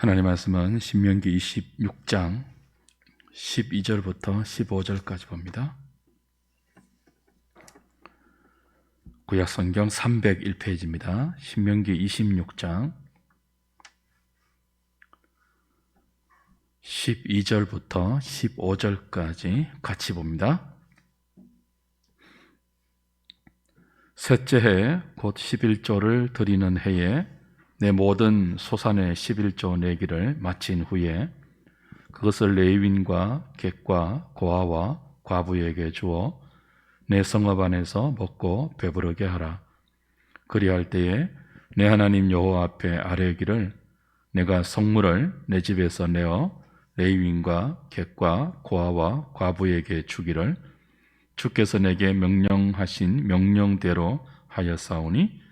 하나님 말씀은 신명기 26장 12절부터 15절까지 봅니다. 구약 성경 301페이지입니다. 신명기 26장 12절부터 15절까지 같이 봅니다. 셋째 해 곧 11조를 드리는 해에 내 모든 소산의 11조 내기를 마친 후에 그것을 레위인과 객과 고아와 과부에게 주어 내 성읍 안에서 먹고 배부르게 하라. 그리할 때에 내 하나님 여호와 앞에 아뢰기를 내가 성물을 내 집에서 내어 레위인과 객과 고아와 과부에게 주기를 주께서 내게 명령하신 명령대로 하였사오니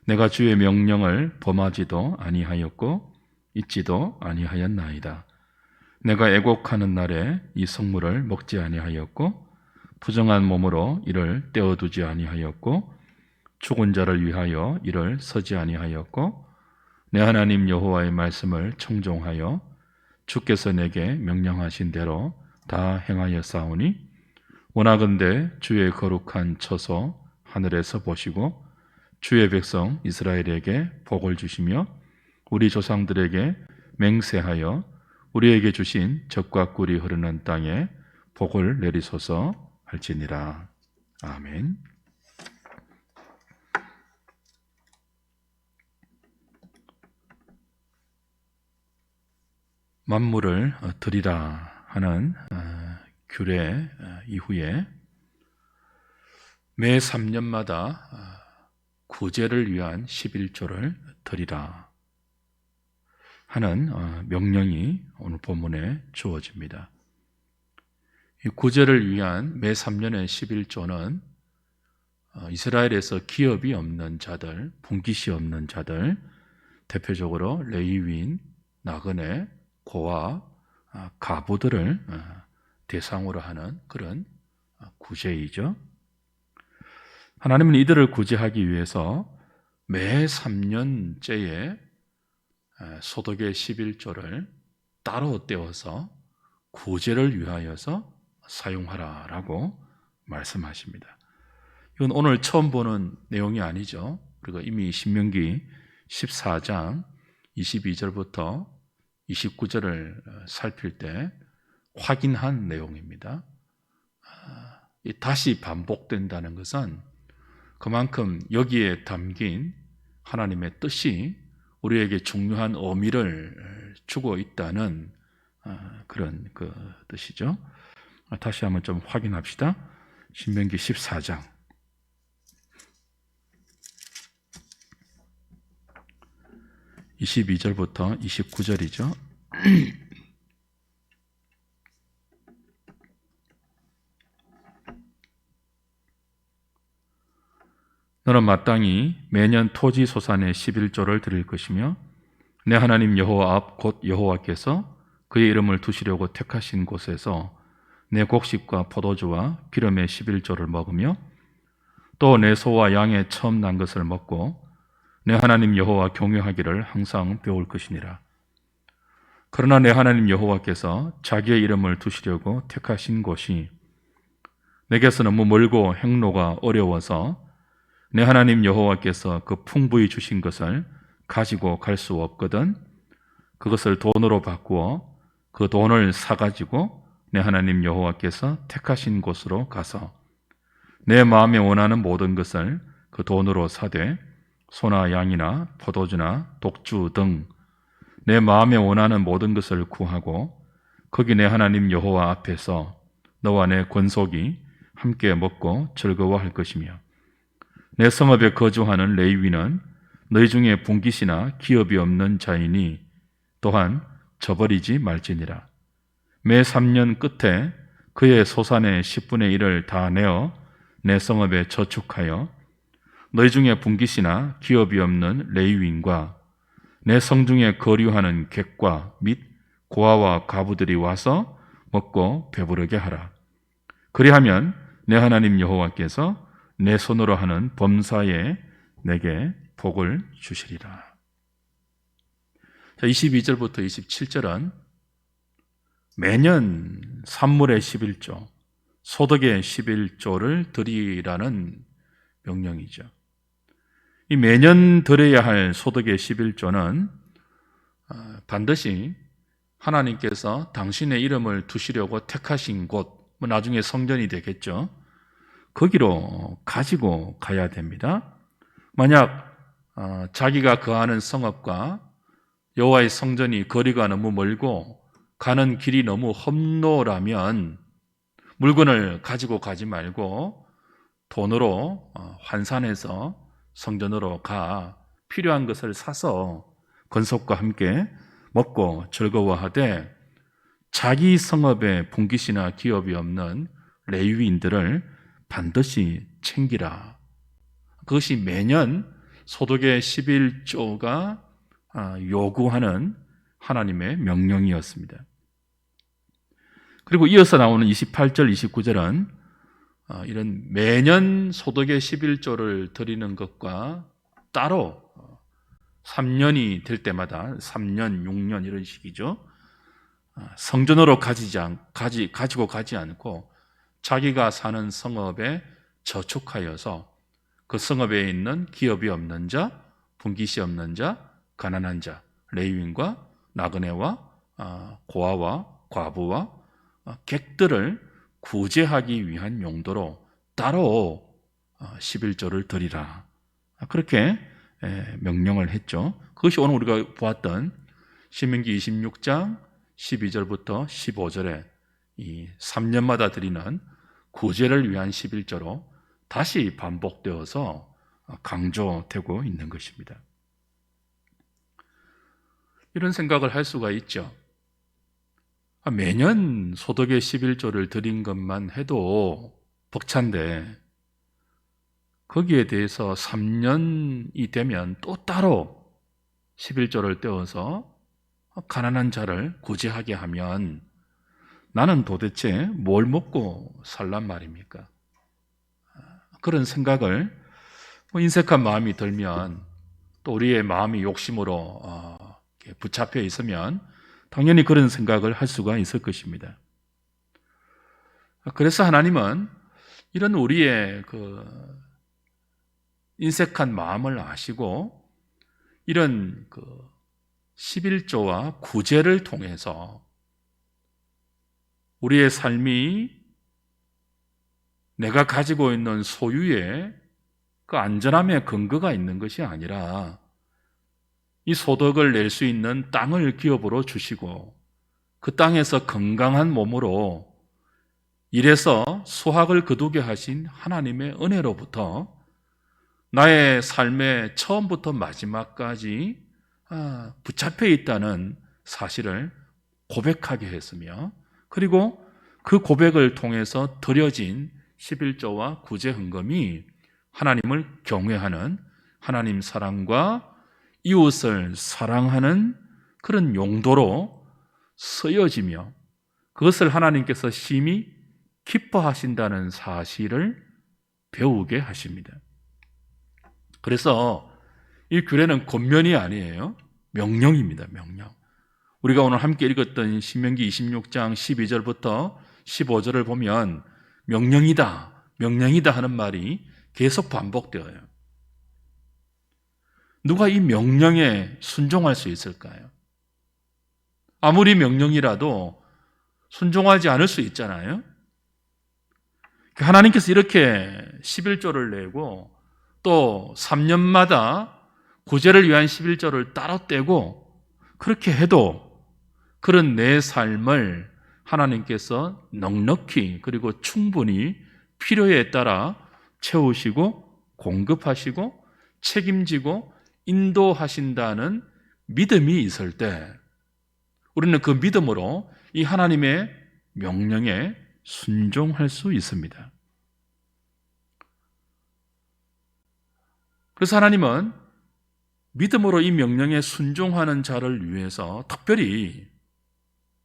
내가 주의 명령을 범하지도 아니하였고 잊지도 아니하였나이다. 내가 애곡하는 날에 이 성물을 먹지 아니하였고 부정한 몸으로 이를 떼어두지 아니하였고 죽은 자를 위하여 이를 서지 아니하였고 내 하나님 여호와의 말씀을 청종하여 주께서 내게 명령하신 대로 다 행하였사오니 원하건대 주의 거룩한 처소 하늘에서 보시고 주의 백성 이스라엘에게 복을 주시며 우리 조상들에게 맹세하여 우리에게 주신 젖과 꿀이 흐르는 땅에 복을 내리소서 할지니라. 아멘. 만물을 드리라 하는 규례 이후에 매 3년마다 구제를 위한 11조를 드리라 하는 명령이 오늘 본문에 주어집니다. 이 구제를 위한 매 3년의 11조는 이스라엘에서 기업이 없는 자들, 분깃이 없는 자들, 대표적으로 레위인, 나그네, 고아, 가부들을 대상으로 하는 그런 구제이죠. 하나님은 이들을 구제하기 위해서 매 3년째에 소득의 11조를 따로 떼어서 구제를 위하여서 사용하라라고 말씀하십니다. 이건 오늘 처음 보는 내용이 아니죠. 그리고 이미 신명기 14장 22절부터 29절을 살필 때 확인한 내용입니다. 다시 반복된다는 것은 그만큼 여기에 담긴 하나님의 뜻이 우리에게 중요한 의미를 주고 있다는 그런 그 뜻이죠. 다시 한번 좀 확인합시다. 신명기 14장 22절부터 29절이죠. 너는 마땅히 매년 토지 소산의 11조를 드릴 것이며 내 하나님 여호와 앞 곧 여호와께서 그의 이름을 두시려고 택하신 곳에서 내 곡식과 포도주와 기름의 11조를 먹으며 또 내 소와 양의 처음 난 것을 먹고 내 하나님 여호와 경외하기를 항상 배울 것이니라. 그러나 내 하나님 여호와께서 자기의 이름을 두시려고 택하신 곳이 내게서 너무 멀고 행로가 어려워서 내 하나님 여호와께서 그 풍부히 주신 것을 가지고 갈 수 없거든 그것을 돈으로 바꾸어 그 돈을 사가지고 내 하나님 여호와께서 택하신 곳으로 가서 내 마음에 원하는 모든 것을 그 돈으로 사되 소나 양이나 포도주나 독주 등 내 마음에 원하는 모든 것을 구하고 거기 내 하나님 여호와 앞에서 너와 내 권속이 함께 먹고 즐거워할 것이며 내 성읍에 거주하는 레위인은 너희 중에 분깃이나 기업이 없는 자이니 또한 저버리지 말지니라. 매 3년 끝에 그의 소산의 10분의 1을 다 내어 내 성읍에 저축하여 너희 중에 분깃이나 기업이 없는 레위인과 내 성중에 거류하는 객과 및 고아와 가부들이 와서 먹고 배부르게 하라. 그리하면 내 하나님 여호와께서 내 손으로 하는 범사에 내게 복을 주시리라. 자, 22절부터 27절은 매년 산물의 11조, 소득의 11조를 드리라는 명령이죠. 이 매년 드려야 할 소득의 11조는 반드시 하나님께서 당신의 이름을 두시려고 택하신 곳, 나중에 성전이 되겠죠. 거기로 가지고 가야 됩니다. 만약 자기가 거하는 성읍과 여호와의 성전이 거리가 너무 멀고 가는 길이 너무 험로라면 물건을 가지고 가지 말고 돈으로 환산해서 성전으로 가 필요한 것을 사서 건석과 함께 먹고 즐거워하되 자기 성읍에 분깃이나 기업이 없는 레위인들을 반드시 챙기라. 그것이 매년 소득의 11조가 요구하는 하나님의 명령이었습니다. 그리고 이어서 나오는 28절, 29절은 이런 매년 소득의 11조를 드리는 것과 따로 3년이 될 때마다 3년, 6년 이런 식이죠. 성전으로 가지고 가지 않고 자기가 사는 성읍에 저축하여서 그 성읍에 있는 기업이 없는 자, 분깃이 없는 자, 가난한 자, 레위인과 나그네와 고아와 과부와 객들을 구제하기 위한 용도로 따로 11조를 드리라. 그렇게 명령을 했죠. 그것이 오늘 우리가 보았던 신명기 26장 12절부터 15절에 이 3년마다 드리는 구제를 위한 11조로 다시 반복되어서 강조되고 있는 것입니다. 이런 생각을 할 수가 있죠. 매년 소득의 11조를 드린 것만 해도 벅찬데 거기에 대해서 3년이 되면 또 따로 11조를 떼어서 가난한 자를 구제하게 하면 나는 도대체 뭘 먹고 살란 말입니까? 그런 생각을 인색한 마음이 들면 또 우리의 마음이 욕심으로 붙잡혀 있으면 당연히 그런 생각을 할 수가 있을 것입니다. 그래서 하나님은 이런 우리의 인색한 마음을 아시고 이런 11조와 구제를 통해서 우리의 삶이 내가 가지고 있는 소유의 그 안전함의 근거가 있는 것이 아니라 이 소득을 낼 수 있는 땅을 기업으로 주시고 그 땅에서 건강한 몸으로 일해서 수확을 거두게 하신 하나님의 은혜로부터 나의 삶의 처음부터 마지막까지 붙잡혀 있다는 사실을 고백하게 했으며 그리고 그 고백을 통해서 드려진 11조와 구제 헌금이 하나님을 경외하는 하나님 사랑과 이웃을 사랑하는 그런 용도로 쓰여지며 그것을 하나님께서 심히 기뻐하신다는 사실을 배우게 하십니다. 그래서 이 규례는 권면이 아니에요. 명령입니다. 명령. 우리가 오늘 함께 읽었던 신명기 26장 12절부터 15절을 보면 명령이다, 명령이다 하는 말이 계속 반복되어요. 누가 이 명령에 순종할 수 있을까요? 아무리 명령이라도 순종하지 않을 수 있잖아요. 하나님께서 이렇게 11조를 내고 또 3년마다 구제를 위한 11조를 따로 떼고 그렇게 해도 그런 내 삶을 하나님께서 넉넉히 그리고 충분히 필요에 따라 채우시고 공급하시고 책임지고 인도하신다는 믿음이 있을 때 우리는 그 믿음으로 이 하나님의 명령에 순종할 수 있습니다. 그래서 하나님은 믿음으로 이 명령에 순종하는 자를 위해서 특별히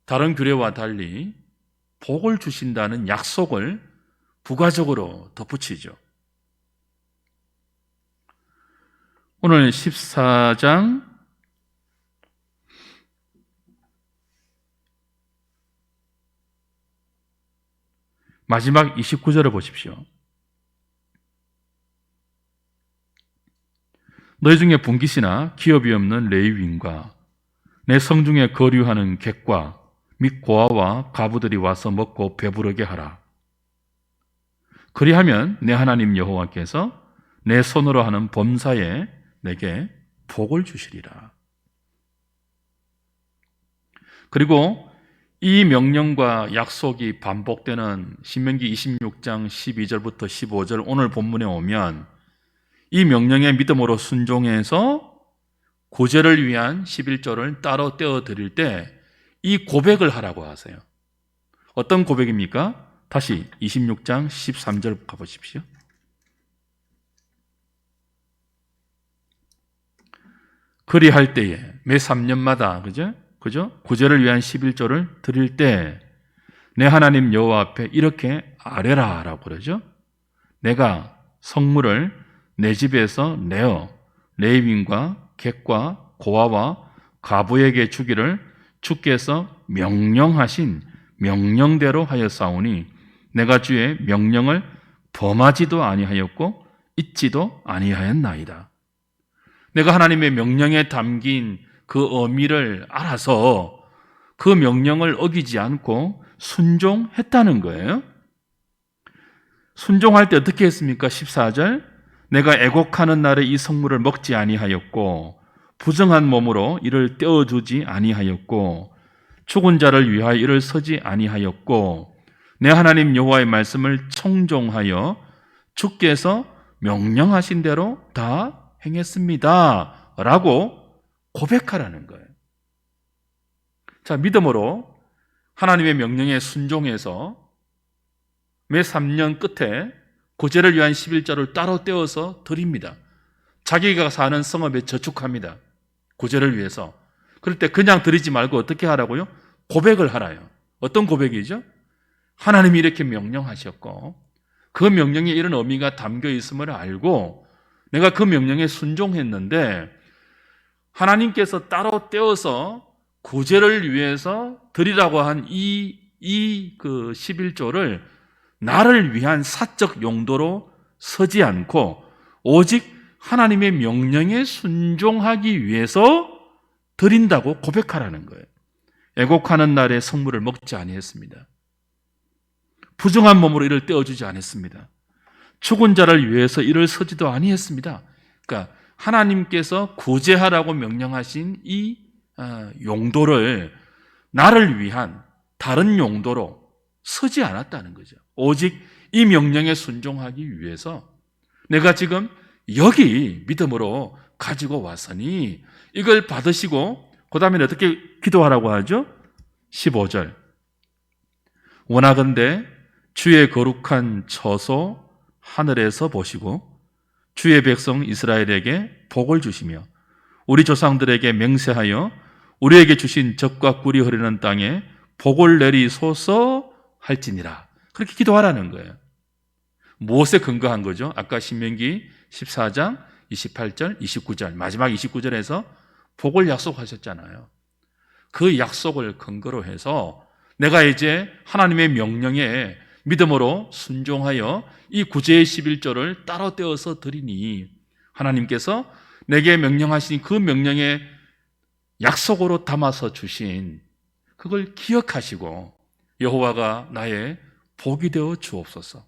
다른 규례와 달리 복을 주신다는 약속을 부가적으로 덧붙이죠. 오늘 14장 마지막 29절을 보십시오. 너희 중에 분깃이나 기업이 없는 레위인과 내 성중에 거류하는 객과 및 고아와 가부들이 와서 먹고 배부르게 하라. 그리하면 내 하나님 여호와께서 내 손으로 하는 범사에 내게 복을 주시리라. 그리고 이 명령과 약속이 반복되는 신명기 26장 12절부터 15절 오늘 본문에 오면 이 명령에 믿음으로 순종해서 구제를 위한 11조를 따로 떼어 드릴 때 이 고백을 하라고 하세요. 어떤 고백입니까? 다시 26장 13절 가보십시오. 그리할 때에 매 3년마다 그죠? 구제를 위한 11조를 드릴 때 내 하나님 여호와 앞에 이렇게 아뢰라라고 그러죠. 내가 성물을 내 집에서 내어 레위인과 객과 고아와 가부에게 주기를 주께서 명령하신 명령대로 하였사오니 내가 주의 명령을 범하지도 아니하였고 잊지도 아니하였나이다. 내가 하나님의 명령에 담긴 그 의미를 알아서 그 명령을 어기지 않고 순종했다는 거예요. 순종할 때 어떻게 했습니까? 14절 내가 애곡하는 날에 이 성물을 먹지 아니하였고 부정한 몸으로 이를 떼어주지 아니하였고 죽은 자를 위하여 이를 서지 아니하였고 내 하나님 여호와의 말씀을 청종하여 주께서 명령하신 대로 다 행했습니다 라고 고백하라는 거예요. 자, 믿음으로 하나님의 명령에 순종해서 매 3년 끝에 구제를 위한 11조를 따로 떼어서 드립니다. 자기가 사는 성읍에 저축합니다. 구제를 위해서. 그럴 때 그냥 드리지 말고 어떻게 하라고요? 고백을 하라요. 어떤 고백이죠? 하나님이 이렇게 명령하셨고 그 명령에 이런 의미가 담겨 있음을 알고 내가 그 명령에 순종했는데 하나님께서 따로 떼어서 구제를 위해서 드리라고 한 그 11조를 나를 위한 사적 용도로 서지 않고 오직 하나님의 명령에 순종하기 위해서 드린다고 고백하라는 거예요. 애곡하는 날에 성물을 먹지 아니했습니다. 부정한 몸으로 이를 떼어주지 않았습니다. 죽은 자를 위해서 이를 서지도 아니했습니다. 그러니까 하나님께서 구제하라고 명령하신 이 용도를 나를 위한 다른 용도로 서지 않았다는 거죠. 오직 이 명령에 순종하기 위해서 내가 지금 여기 믿음으로 가지고 왔으니 이걸 받으시고 그 다음에 어떻게 기도하라고 하죠? 15절 원하건대 주의 거룩한 처소 하늘에서 보시고 주의 백성 이스라엘에게 복을 주시며 우리 조상들에게 맹세하여 우리에게 주신 젖과 꿀이 흐르는 땅에 복을 내리소서 할지니라. 그렇게 기도하라는 거예요. 무엇에 근거한 거죠? 아까 신명기 14장 28절, 29절 마지막 29절에서 복을 약속하셨잖아요. 그 약속을 근거로 해서 내가 이제 하나님의 명령에 믿음으로 순종하여 이 구제의 11조를 따로 떼어서 드리니 하나님께서 내게 명령하신 그 명령에 약속으로 담아서 주신 그걸 기억하시고 여호와가 나의 복이 되어 주옵소서.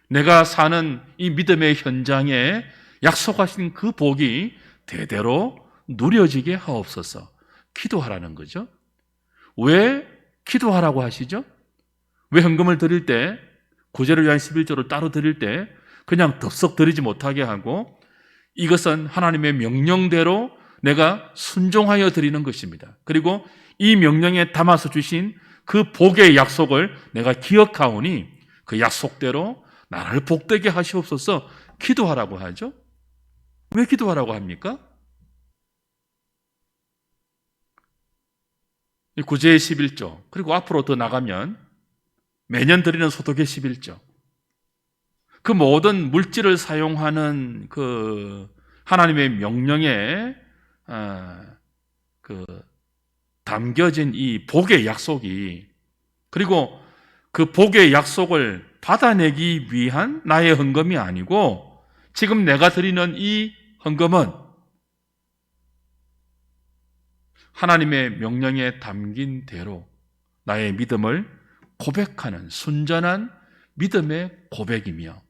내가 사는 이 믿음의 현장에 약속하신 그 복이 대대로 누려지게 하옵소서. 기도하라는 거죠. 왜 기도하라고 하시죠? 왜 헌금을 드릴 때 구제를 위한 11조를 따로 드릴 때 그냥 덥석 드리지 못하게 하고 이것은 하나님의 명령대로 내가 순종하여 드리는 것입니다. 그리고 이 명령에 담아서 주신 그 복의 약속을 내가 기억하오니 그 약속대로 나를 복되게 하시옵소서. 기도하라고 하죠. 왜 기도하라고 합니까? 이 구제의 11조 그리고 앞으로 더 나가면 매년 드리는 소독의 11조 그 모든 물질을 사용하는 그 하나님의 명령에 그 담겨진 이 복의 약속이 그리고 그 복의 약속을 받아내기 위한 나의 헌금이 아니고 지금 내가 드리는 이 헌금은 하나님의 명령에 담긴 대로 나의 믿음을 고백하는 순전한 믿음의 고백이며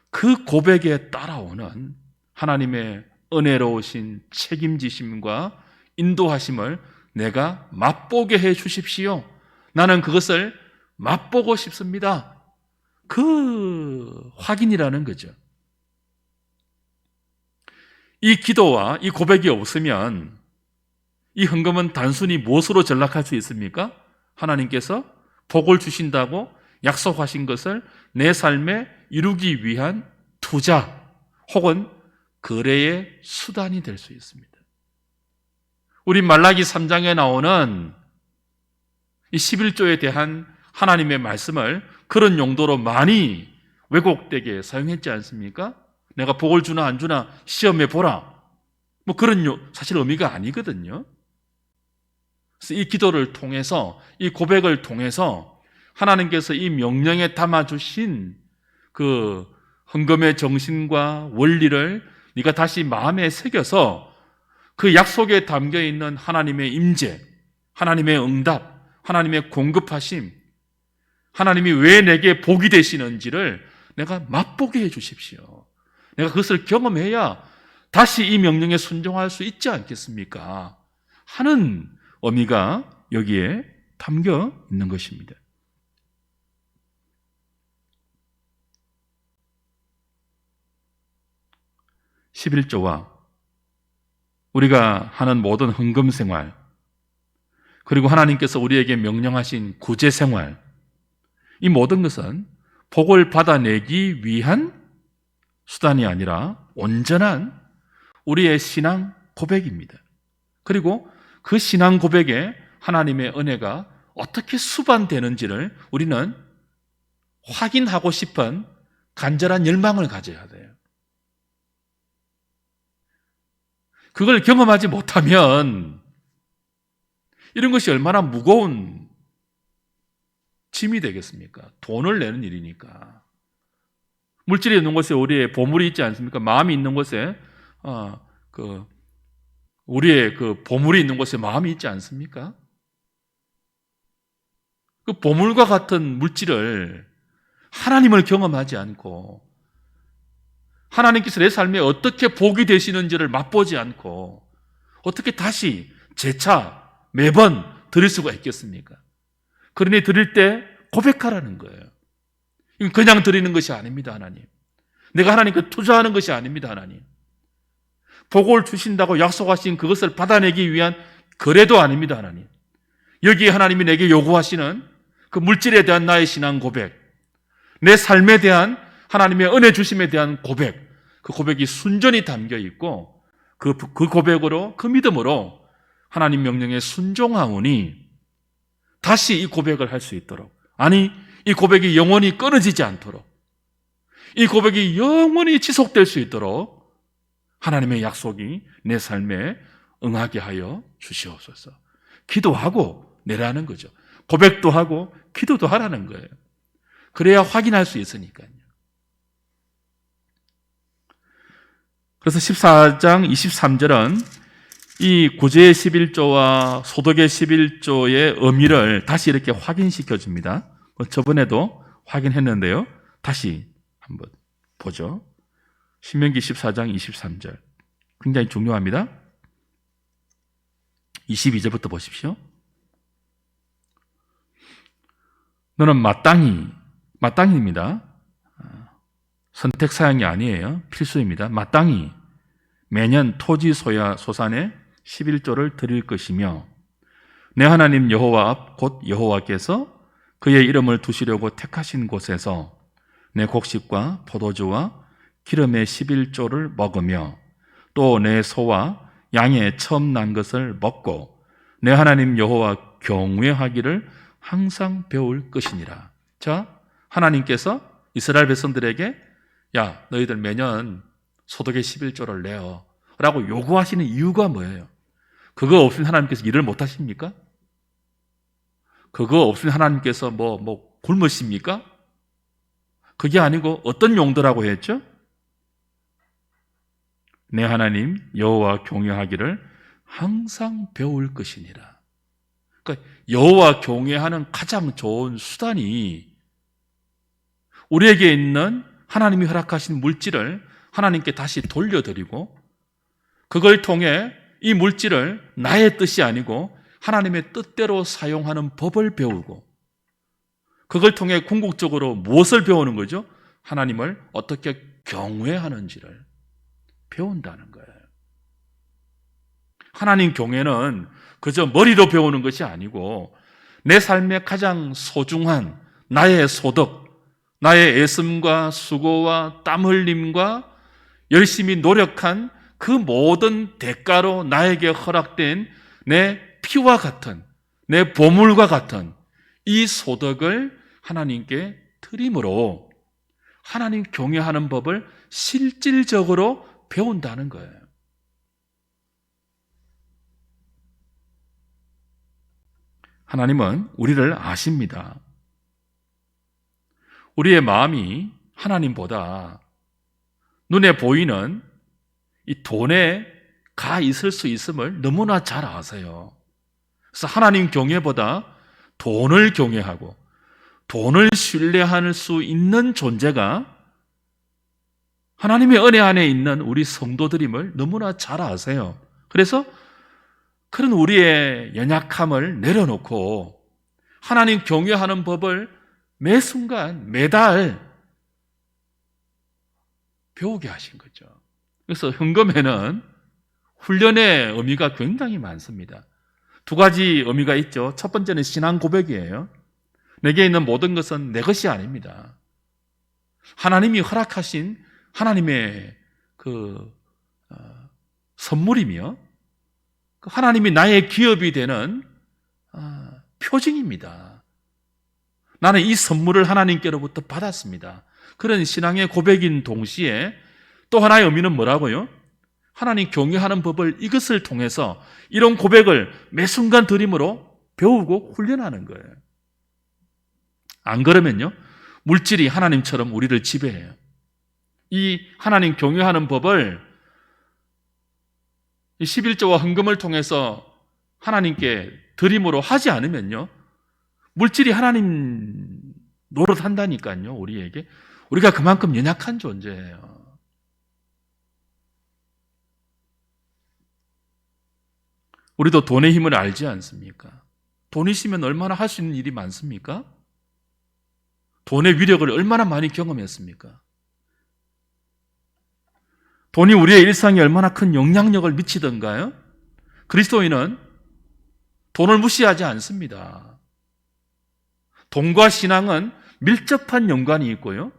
그 고백에 따라오는 하나님의 은혜로우신 책임지심과 인도하심을 내가 맛보게 해 주십시오. 나는 그것을 맛보고 싶습니다. 그 확인이라는 거죠. 이 기도와 이 고백이 없으면 이 헌금은 단순히 무엇으로 전락할 수 있습니까? 하나님께서 복을 주신다고 약속하신 것을 내 삶에 이루기 위한 투자 혹은 거래의 수단이 될 수 있습니다. 우리 말라기 3장에 나오는 이 11조에 대한 하나님의 말씀을 그런 용도로 많이 왜곡되게 사용했지 않습니까? 내가 복을 주나 안 주나 시험해 보라. 뭐 그런 사실 의미가 아니거든요. 그래서 이 기도를 통해서 이 고백을 통해서 하나님께서 이 명령에 담아주신 그 헌금의 정신과 원리를 네가 다시 마음에 새겨서 그 약속에 담겨 있는 하나님의 임재, 하나님의 응답, 하나님의 공급하심, 하나님이 왜 내게 복이 되시는지를 내가 맛보게 해 주십시오. 내가 그것을 경험해야 다시 이 명령에 순종할 수 있지 않겠습니까? 하는 의미가 여기에 담겨 있는 것입니다. (11조와) 우리가 하는 모든 헌금 생활, 그리고 하나님께서 우리에게 명령하신 구제 생활, 이 모든 것은 복을 받아내기 위한 수단이 아니라 온전한 우리의 신앙 고백입니다. 그리고 그 신앙 고백에 하나님의 은혜가 어떻게 수반되는지를 우리는 확인하고 싶은 간절한 열망을 가져야 돼요. 그걸 경험하지 못하면 이런 것이 얼마나 무거운 짐이 되겠습니까? 돈을 내는 일이니까. 물질이 있는 곳에 우리의 보물이 있지 않습니까? 마음이 있는 곳에 우리의 그 보물이 있는 곳에 마음이 있지 않습니까? 그 보물과 같은 물질을 하나님을 경험하지 않고 하나님께서 내 삶에 어떻게 복이 되시는지를 맛보지 않고 어떻게 다시 재차 매번 드릴 수가 있겠습니까? 그러니 드릴 때 고백하라는 거예요. 이건 그냥 드리는 것이 아닙니다, 하나님. 내가 하나님께 투자하는 것이 아닙니다, 하나님. 복을 주신다고 약속하신 그것을 받아내기 위한 거래도 아닙니다, 하나님. 여기에 하나님이 내게 요구하시는 그 물질에 대한 나의 신앙 고백, 내 삶에 대한 하나님의 은혜 주심에 대한 고백, 그 고백이 순전히 담겨 있고 그 고백으로, 그 믿음으로 하나님 명령에 순종하오니 다시 이 고백을 할 수 있도록, 아니 이 고백이 영원히 끊어지지 않도록, 이 고백이 영원히 지속될 수 있도록 하나님의 약속이 내 삶에 응하게 하여 주시옵소서. 기도하고 내라는 거죠. 고백도 하고 기도도 하라는 거예요. 그래야 확인할 수 있으니까요. 그래서 14장 23절은 이 구제의 11조와 소득의 11조의 의미를 다시 이렇게 확인시켜 줍니다. 저번에도 확인했는데요. 다시 한번 보죠. 신명기 14장 23절. 굉장히 중요합니다. 22절부터 보십시오. 너는 마땅히입니다. 선택 사항이 아니에요. 필수입니다. 마땅히 매년 토지 소산의 11조를 드릴 것이며 내 하나님 여호와 앞 곧 여호와께서 그의 이름을 두시려고 택하신 곳에서 내 곡식과 포도주와 기름의 11조를 먹으며 또 내 소와 양의 처음 난 것을 먹고 내 하나님 여호와 경외하기를 항상 배울 것이니라. 자, 하나님께서 이스라엘 백성들에게 야, 너희들 매년 소득의 11조를 내어 라고 요구하시는 이유가 뭐예요? 그거 없으면 하나님께서 일을 못 하십니까? 그거 없으면 하나님께서 굶으십니까? 그게 아니고 어떤 용도라고 했죠? 내 하나님 여호와 경외하기를 항상 배울 것이니라. 그러니까 여호와 경외하는 가장 좋은 수단이 우리에게 있는 하나님이 허락하신 물질을 하나님께 다시 돌려드리고, 그걸 통해 이 물질을 나의 뜻이 아니고 하나님의 뜻대로 사용하는 법을 배우고, 그걸 통해 궁극적으로 무엇을 배우는 거죠? 하나님을 어떻게 경외하는지를 배운다는 거예요. 하나님 경외는 그저 머리로 배우는 것이 아니고 내 삶의 가장 소중한 나의 소득, 나의 애씀과 수고와 땀 흘림과 열심히 노력한 그 모든 대가로 나에게 허락된 내 피와 같은, 내 보물과 같은 이 소득을 하나님께 드림으로 하나님 경외하는 법을 실질적으로 배운다는 거예요. 하나님은 우리를 아십니다. 우리의 마음이 하나님보다 눈에 보이는 이 돈에 가 있을 수 있음을 너무나 잘 아세요. 그래서 하나님 경외보다 돈을 경외하고 돈을 신뢰할 수 있는 존재가 하나님의 은혜 안에 있는 우리 성도들임을 너무나 잘 아세요. 그래서 그런 우리의 연약함을 내려놓고 하나님 경외하는 법을 매 순간 매달 배우게 하신 거죠. 그래서 헌금에는 훈련의 의미가 굉장히 많습니다. 두 가지 의미가 있죠. 첫 번째는 신앙 고백이에요. 내게 있는 모든 것은 내 것이 아닙니다. 하나님이 허락하신 하나님의 선물이며 하나님이 나의 기업이 되는 표징입니다. 나는 이 선물을 하나님께로부터 받았습니다. 그런 신앙의 고백인 동시에 또 하나의 의미는 뭐라고요? 하나님 경외하는 법을 이것을 통해서 이런 고백을 매 순간 드림으로 배우고 훈련하는 거예요. 안 그러면요, 물질이 하나님처럼 우리를 지배해요. 이 하나님 경외하는 법을 이 11조와 헌금을 통해서 하나님께 드림으로 하지 않으면요, 물질이 하나님 노릇한다니까요. 우리에게. 우리가 그만큼 연약한 존재예요. 우리도 돈의 힘을 알지 않습니까? 돈 있으면 얼마나 할 수 있는 일이 많습니까? 돈의 위력을 얼마나 많이 경험했습니까? 돈이 우리의 일상에 얼마나 큰 영향력을 미치던가요? 그리스도인은 돈을 무시하지 않습니다. 돈과 신앙은 밀접한 연관이 있고요,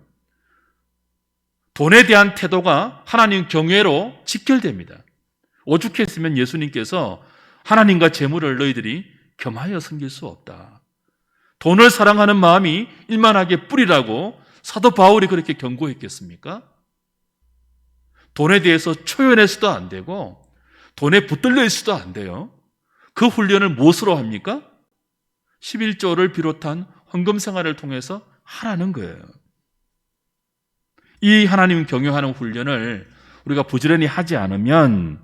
돈에 대한 태도가 하나님 경외로 직결됩니다. 오죽했으면 예수님께서 하나님과 재물을 너희들이 겸하여 섬길 수 없다. 돈을 사랑하는 마음이 일만하게 뿌리라고 사도 바울이 그렇게 경고했겠습니까? 돈에 대해서 초연해서도 안 되고 돈에 붙들려 있어도 안 돼요. 그 훈련을 무엇으로 합니까? 11조를 비롯한 헌금 생활을 통해서 하라는 거예요. 이 하나님 경외하는 훈련을 우리가 부지런히 하지 않으면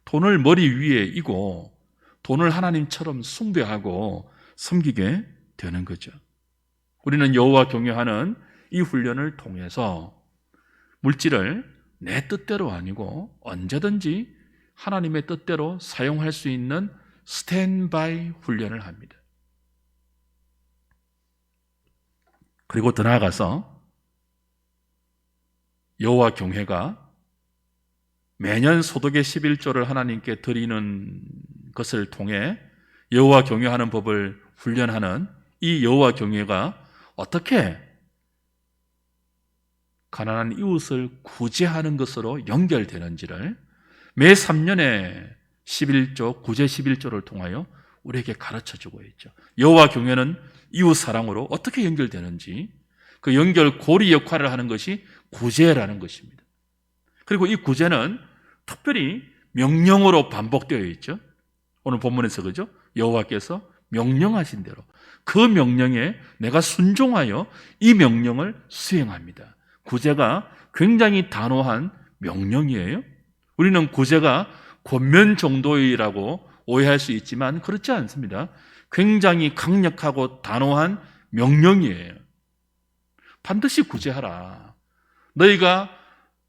돈을 머리 위에 이고 돈을 하나님처럼 숭배하고 섬기게 되는 거죠. 우리는 여호와 경외하는 이 훈련을 통해서 물질을 내 뜻대로 아니고 언제든지 하나님의 뜻대로 사용할 수 있는 스탠바이 훈련을 합니다. 그리고 더 나아가서 여호와 경외가 매년 소득의 11조를 하나님께 드리는 것을 통해 여호와 경외하는 법을 훈련하는 이 여호와 경외가 어떻게 가난한 이웃을 구제하는 것으로 연결되는지를 매 3년에 11조, 구제 11조를 통하여 우리에게 가르쳐주고 있죠. 여호와 경외는 이웃 사랑으로 어떻게 연결되는지, 그 연결 고리 역할을 하는 것이 구제라는 것입니다. 그리고 이 구제는 특별히 명령으로 반복되어 있죠. 오늘 본문에서 그죠? 여호와께서 명령하신 대로 그 명령에 내가 순종하여 이 명령을 수행합니다. 구제가 굉장히 단호한 명령이에요. 우리는 구제가 권면 정도이라고 오해할 수 있지만 그렇지 않습니다. 굉장히 강력하고 단호한 명령이에요. 반드시 구제하라. 너희가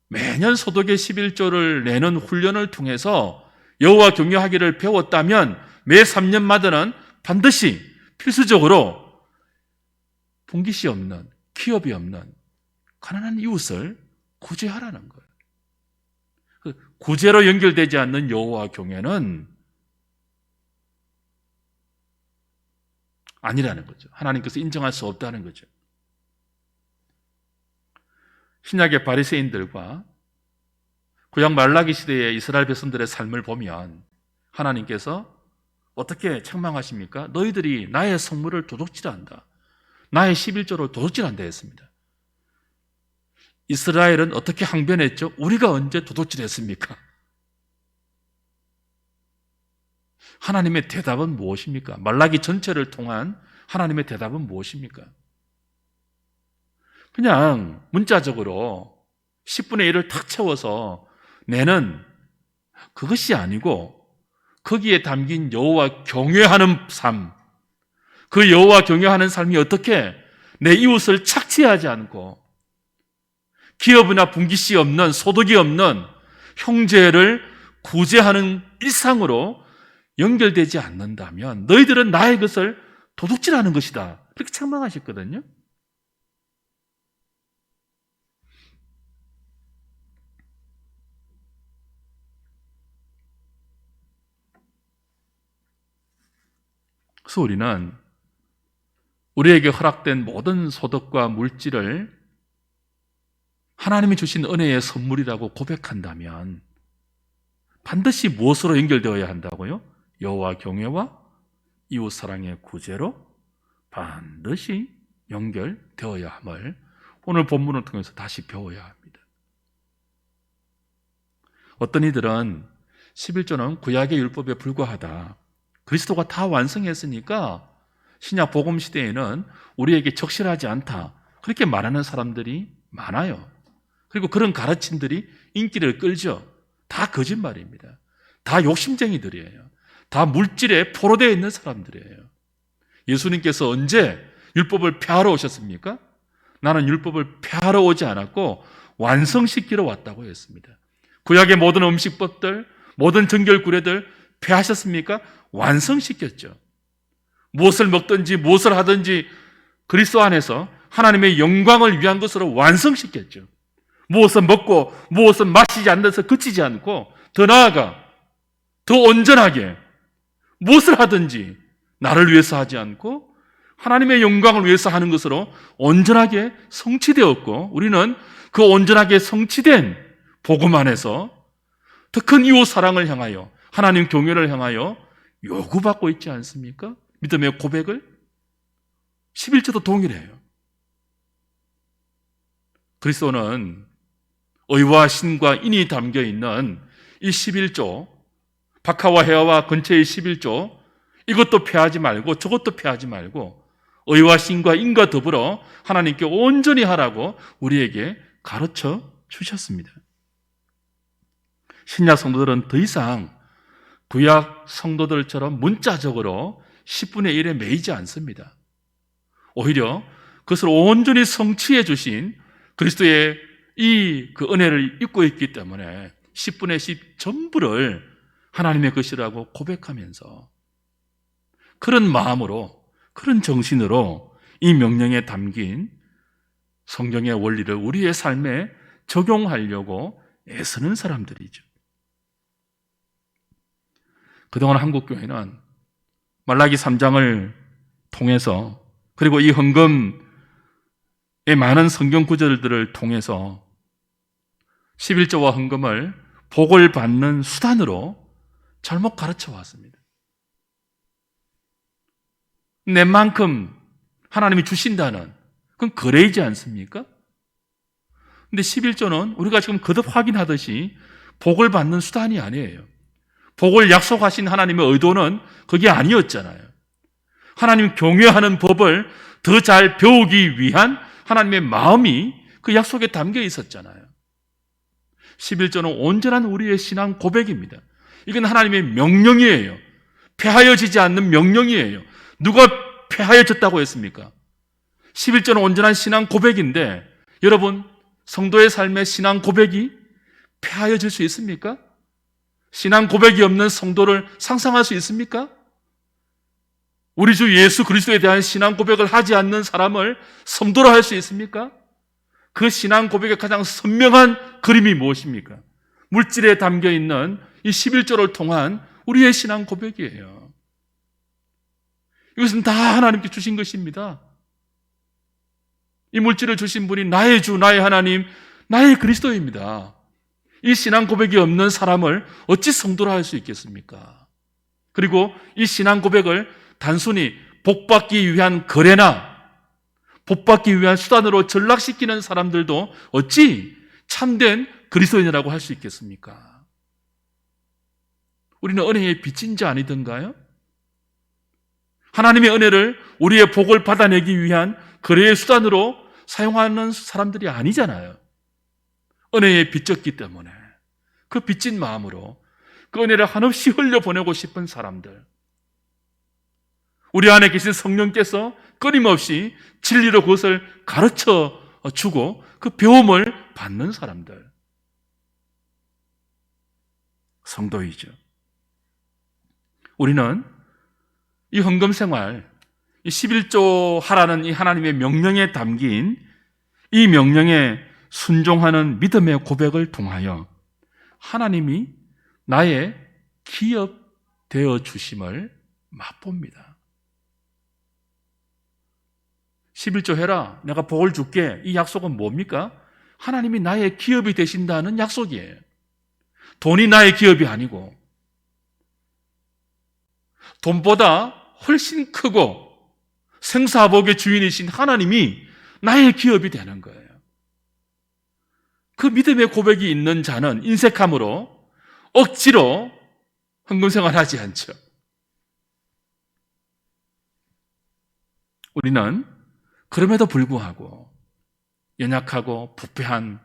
매년 소득의 11조를 내는 훈련을 통해서 여호와 경외하기를 배웠다면 매 3년마다는 반드시 필수적으로 분깃이 없는, 기업이 없는 가난한 이웃을 구제하라는 거예요. 구제로 연결되지 않는 여호와 경외는 아니라는 거죠. 하나님께서 인정할 수 없다는 거죠. 신약의 바리새인들과 구약 말라기 시대의 이스라엘 백성들의 삶을 보면 하나님께서 어떻게 책망하십니까? 너희들이 나의 성물을 도둑질한다. 나의 11조를 도둑질한다 했습니다. 이스라엘은 어떻게 항변했죠? 우리가 언제 도둑질했습니까? 하나님의 대답은 무엇입니까? 말라기 전체를 통한 하나님의 대답은 무엇입니까? 그냥 문자적으로 10분의 1을 탁 채워서 내는 그것이 아니고 거기에 담긴 여호와 경외하는 삶, 그 여호와 경외하는 삶이 어떻게 내 이웃을 착취하지 않고 기업이나 분깃이 없는, 소득이 없는 형제를 구제하는 일상으로 연결되지 않는다면 너희들은 나의 것을 도둑질하는 것이다. 이렇게 책망하셨거든요. 그래서 우리는 우리에게 허락된 모든 소득과 물질을 하나님이 주신 은혜의 선물이라고 고백한다면 반드시 무엇으로 연결되어야 한다고요? 여호와 경외와 이웃 사랑의 구제로 반드시 연결되어야 함을 오늘 본문을 통해서 다시 배워야 합니다. 어떤 이들은 11조는 구약의 율법에 불과하다. 그리스도가 다 완성했으니까 신약 복음 시대에는 우리에게 적실하지 않다. 그렇게 말하는 사람들이 많아요. 그리고 그런 가르침들이 인기를 끌죠. 다 거짓말입니다. 다 욕심쟁이들이에요. 다 물질에 포로되어 있는 사람들이에요. 예수님께서 언제 율법을 폐하러 오셨습니까? 나는 율법을 폐하러 오지 않았고 완성시키러 왔다고 했습니다. 구약의 모든 음식법들, 모든 정결구례들 폐하셨습니까? 완성시켰죠. 무엇을 먹든지 무엇을 하든지 그리스도 안에서 하나님의 영광을 위한 것으로 완성시켰죠. 무엇을 먹고 무엇을 마시지 않는 데서 그치지 않고 더 나아가 더 온전하게 무엇을 하든지 나를 위해서 하지 않고 하나님의 영광을 위해서 하는 것으로 온전하게 성취되었고 우리는 그 온전하게 성취된 복음 안에서 더 큰 이웃 사랑을 향하여 하나님 경외를 향하여 요구받고 있지 않습니까? 믿음의 고백을 11조도 동일해요. 그리스도는 의와 신과 인이 담겨있는 이 11조, 박하와 해와와 근처의 11조, 이것도 폐하지 말고 저것도 폐하지 말고 의와 신과 인과 더불어 하나님께 온전히 하라고 우리에게 가르쳐 주셨습니다. 신약 성도들은 더 이상 구약 성도들처럼 문자적으로 10분의 1에 매이지 않습니다. 오히려 그것을 온전히 성취해 주신 그리스도의 그 은혜를 입고 있기 때문에 10분의 10 전부를 하나님의 것이라고 고백하면서 그런 마음으로, 그런 정신으로 이 명령에 담긴 성경의 원리를 우리의 삶에 적용하려고 애쓰는 사람들이죠. 그동안 한국교회는 말라기 3장을 통해서 그리고 이 헌금의 많은 성경 구절들을 통해서 11조와 헌금을 복을 받는 수단으로 잘못 가르쳐 왔습니다. 내 만큼 하나님이 주신다는 그건 거래이지 않습니까? 근데 11조는 우리가 지금 거듭 확인하듯이 복을 받는 수단이 아니에요. 복을 약속하신 하나님의 의도는 그게 아니었잖아요. 하나님 경외하는 법을 더 잘 배우기 위한 하나님의 마음이 그 약속에 담겨 있었잖아요. 11조는 온전한 우리의 신앙 고백입니다. 이건 하나님의 명령이에요. 폐하여지지 않는 명령이에요. 누가 폐하여졌다고 했습니까? 11조는 온전한 신앙 고백인데 여러분, 성도의 삶의 신앙 고백이 폐하여질 수 있습니까? 신앙 고백이 없는 성도를 상상할 수 있습니까? 우리 주 예수 그리스도에 대한 신앙 고백을 하지 않는 사람을 성도로 할 수 있습니까? 그 신앙 고백의 가장 선명한 그림이 무엇입니까? 물질에 담겨 있는 이 11조를 통한 우리의 신앙 고백이에요. 이것은 다 하나님께 주신 것입니다. 이 물질을 주신 분이 나의 주, 나의 하나님, 나의 그리스도입니다. 이 신앙 고백이 없는 사람을 어찌 성도로 할 수 있겠습니까? 그리고 이 신앙 고백을 단순히 복받기 위한 거래나 복받기 위한 수단으로 전락시키는 사람들도 어찌 참된 그리스도인이라고 할 수 있겠습니까? 우리는 은혜의 빚진 자 아니던가요? 하나님의 은혜를 우리의 복을 받아내기 위한 거래의 수단으로 사용하는 사람들이 아니잖아요. 은혜에 빚졌기 때문에 그 빚진 마음으로 그 은혜를 한없이 흘려보내고 싶은 사람들, 우리 안에 계신 성령께서 끊임없이 진리로 그것을 가르쳐 주고 그 배움을 받는 사람들, 성도이죠. 우리는 이 헌금 생활, 이 11조 하라는 이 하나님의 명령에 담긴 이 명령에 순종하는 믿음의 고백을 통하여 하나님이 나의 기업 되어 주심을 맛봅니다. 11조 해라, 내가 복을 줄게. 이 약속은 뭡니까? 하나님이 나의 기업이 되신다는 약속이에요. 돈이 나의 기업이 아니고 돈보다 훨씬 크고 생사복의 주인이신 하나님이 나의 기업이 되는 거예요. 그 믿음의 고백이 있는 자는 인색함으로 억지로 헌금생활 하지 않죠. 우리는 그럼에도 불구하고 연약하고 부패한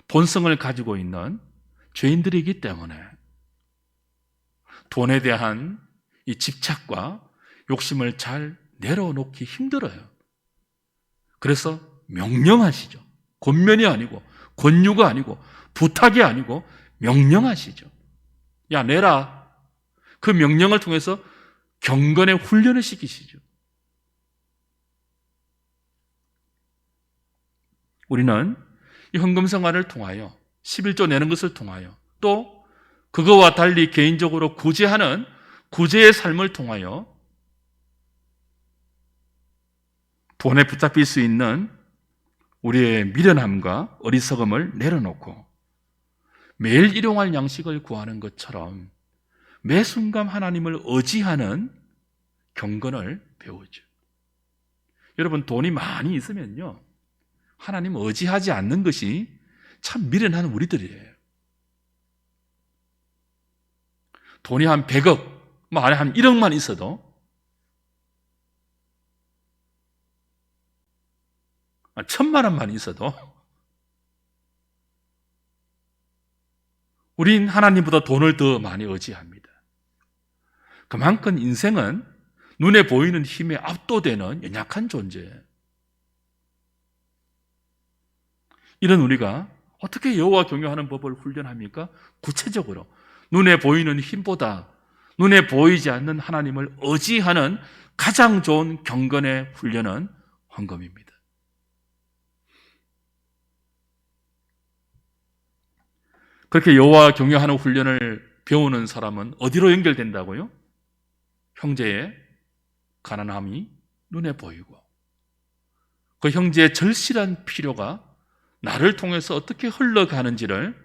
본성을 가지고 있는 죄인들이기 때문에 돈에 대한 이 집착과 욕심을 잘 내려놓기 힘들어요. 그래서 명령하시죠. 권면이 아니고 권유가 아니고 부탁이 아니고 명령하시죠. 야, 내라. 그 명령을 통해서 경건의 훈련을 시키시죠. 우리는 이 헌금 생활을 통하여 11조 내는 것을 통하여 또 그거와 달리 개인적으로 구제하는 구제의 삶을 통하여 돈에 붙잡힐 수 있는 우리의 미련함과 어리석음을 내려놓고 매일 일용할 양식을 구하는 것처럼 매 순간 하나님을 의지하는 경건을 배우죠. 여러분, 돈이 많이 있으면요, 하나님 의지하지 않는 것이 참 미련한 우리들이에요. 돈이 한 100억, 안에 한 1억만 있어도 한 1000만 원만 있어도 우린 하나님보다 돈을 더 많이 의지합니다. 그만큼 인생은 눈에 보이는 힘에 압도되는 연약한 존재예요. 이런 우리가 어떻게 여호와 경외하는 법을 훈련합니까? 구체적으로 눈에 보이는 힘보다 눈에 보이지 않는 하나님을 의지하는 가장 좋은 경건의 훈련은 헌금입니다. 그렇게 여호와 경외하는 훈련을 배우는 사람은 어디로 연결된다고요? 형제의 가난함이 눈에 보이고 그 형제의 절실한 필요가 나를 통해서 어떻게 흘러가는지를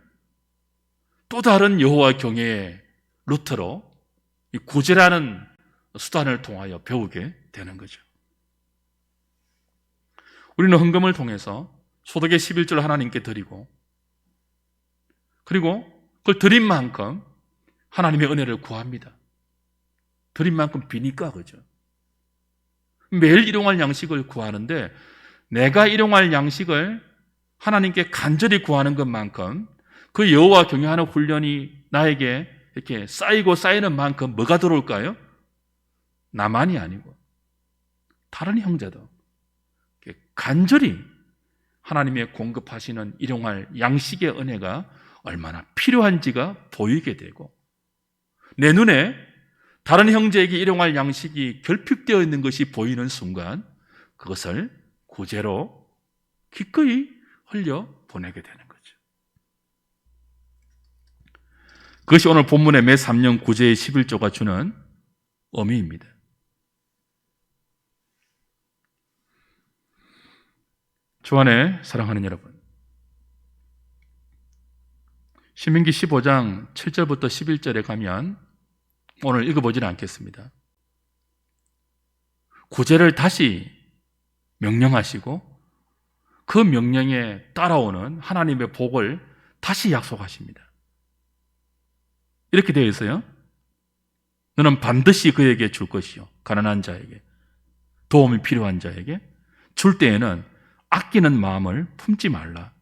또 다른 여호와 경외의 루트로 이 구제라는 수단을 통하여 배우게 되는 거죠. 우리는 헌금을 통해서 소득의 11조를 하나님께 드리고 그리고 그걸 드린 만큼 하나님의 은혜를 구합니다. 드린 만큼 비니까, 그죠? 매일 일용할 양식을 구하는데 내가 일용할 양식을 하나님께 간절히 구하는 것만큼 그 여호와 경외하는 훈련이 나에게 이렇게 쌓이고 쌓이는 만큼 뭐가 들어올까요? 나만이 아니고 다른 형제도 간절히 하나님의 공급하시는 일용할 양식의 은혜가 얼마나 필요한지가 보이게 되고 내 눈에 다른 형제에게 일용할 양식이 결핍되어 있는 것이 보이는 순간 그것을 구제로 기꺼이 흘려 보내게 되는 거죠. 그것이 오늘 본문의 매 3년 구제의 11조가 주는 의미입니다. 주 안에 사랑하는 여러분, 신명기 15장 7절부터 11절에 가면 오늘 읽어보지는 않겠습니다. 구제를 다시 명령하시고 그 명령에 따라오는 하나님의 복을 다시 약속하십니다. 이렇게 되어 있어요. 너는 반드시 그에게 줄 것이요 가난한 자에게 도움이 필요한 자에게 줄 때에는 아끼는 마음을 품지 말라.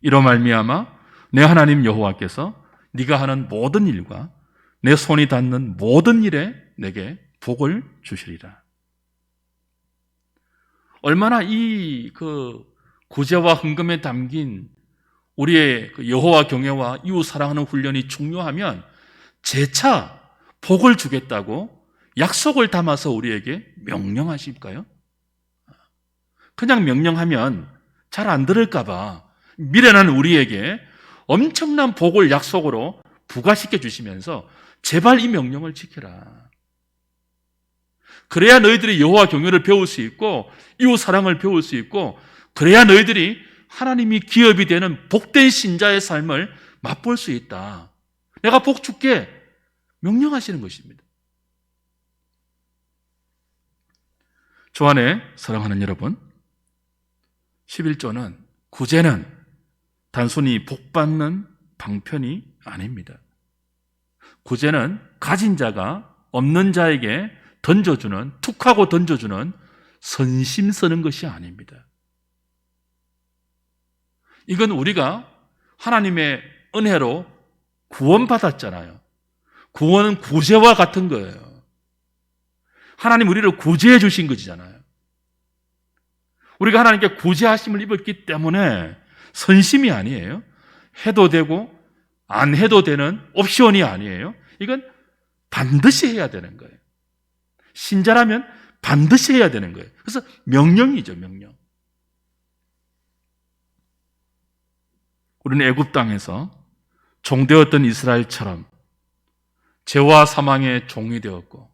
이로 말미암아 내 하나님 여호와께서 네가 하는 모든 일과 내 손이 닿는 모든 일에 내게 복을 주시리라. 얼마나 이 구제와 헌금에 담긴 우리의 여호와 경외와 이웃 사랑하는 훈련이 중요하면 재차 복을 주겠다고 약속을 담아서 우리에게 명령하실까요? 그냥 명령하면 잘 안 들을까 봐 미련한 우리에게 엄청난 복을 약속으로 부과시켜 주시면서 제발 이 명령을 지켜라. 그래야 너희들이 여호와 경외를 배울 수 있고 이웃 사랑을 배울 수 있고 그래야 너희들이 하나님이 기업이 되는 복된 신자의 삶을 맛볼 수 있다. 내가 복 줄게 명령하시는 것입니다. 주 안에 사랑하는 여러분, 11조는 구제는 단순히 복받는 방편이 아닙니다. 구제는 가진 자가 없는 자에게 던져주는, 툭하고 던져주는 선심 쓰는 것이 아닙니다. 이건 우리가 하나님의 은혜로 구원받았잖아요. 구원은 구제와 같은 거예요. 하나님 우리를 구제해 주신 것이잖아요. 우리가 하나님께 구제하심을 입었기 때문에 선심이 아니에요. 해도 되고 안 해도 되는 옵션이 아니에요. 이건 반드시 해야 되는 거예요. 신자라면 반드시 해야 되는 거예요. 그래서 명령이죠, 명령. 우리는 애굽 땅에서 종되었던 이스라엘처럼 죄와 사망의 종이 되었고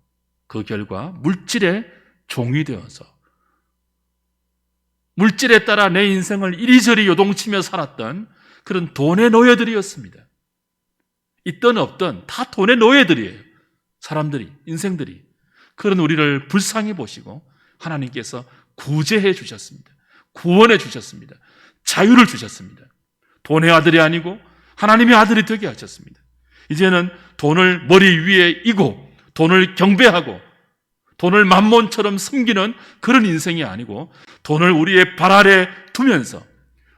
그 결과 물질의 종이 되어서 물질에 따라 내 인생을 이리저리 요동치며 살았던 그런 돈의 노예들이었습니다. 있든 없든 다 돈의 노예들이에요. 사람들이, 인생들이. 그런 우리를 불쌍히 보시고 하나님께서 구제해 주셨습니다. 구원해 주셨습니다. 자유를 주셨습니다. 돈의 아들이 아니고 하나님의 아들이 되게 하셨습니다. 이제는 돈을 머리 위에 이고 돈을 경배하고 돈을 만몬처럼 섬기는 그런 인생이 아니고 돈을 우리의 발 아래 두면서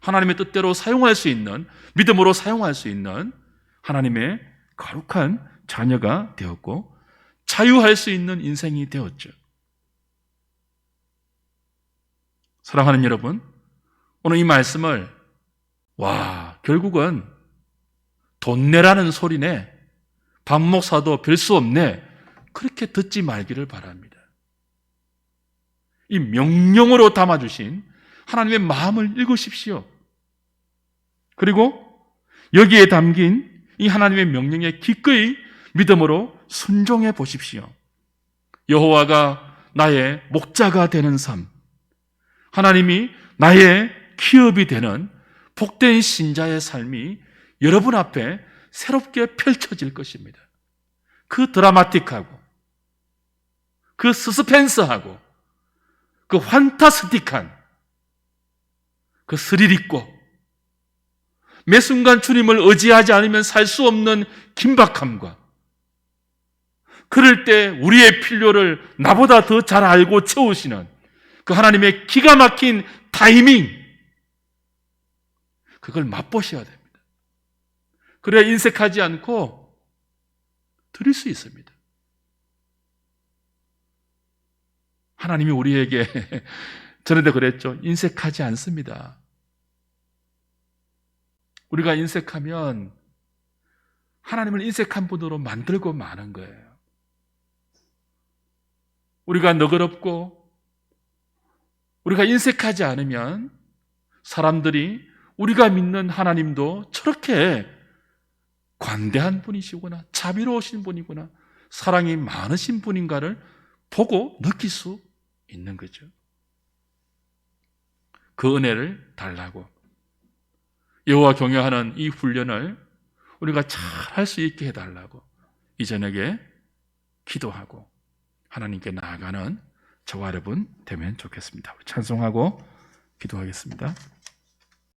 하나님의 뜻대로 사용할 수 있는, 믿음으로 사용할 수 있는 하나님의 거룩한 자녀가 되었고 자유할 수 있는 인생이 되었죠. 사랑하는 여러분, 오늘 이 말씀을 결국은 돈 내라는 소리네, 박 목사도 별 수 없네, 그렇게 듣지 말기를 바랍니다. 이 명령으로 담아주신 하나님의 마음을 읽으십시오. 그리고 여기에 담긴 이 하나님의 명령에 기꺼이 믿음으로 순종해 보십시오. 여호와가 나의 목자가 되는 삶, 하나님이 나의 기업이 되는 복된 신자의 삶이 여러분 앞에 새롭게 펼쳐질 것입니다. 그 드라마틱하고 그 서스펜스하고 그 환타스틱한 그 스릴 있고 매 순간 주님을 의지하지 않으면 살 수 없는 긴박함과 그럴 때 우리의 필요를 나보다 더 잘 알고 채우시는 그 하나님의 기가 막힌 타이밍, 그걸 맛보셔야 됩니다. 그래야 인색하지 않고 드릴 수 있습니다. 하나님이 우리에게 전에도 그랬죠. 인색하지 않습니다. 우리가 인색하면 하나님을 인색한 분으로 만들고 마는 거예요. 우리가 너그럽고 우리가 인색하지 않으면 사람들이 우리가 믿는 하나님도 저렇게 관대한 분이시구나, 자비로우신 분이구나, 사랑이 많으신 분인가를 보고 느낄 수 있는 거죠. 그 은혜를 달라고, 여호와 경외하는 이 훈련을 우리가 잘 할 수 있게 해달라고 이 저녁에 기도하고 하나님께 나아가는 저와 여러분 되면 좋겠습니다. 찬송하고 기도하겠습니다.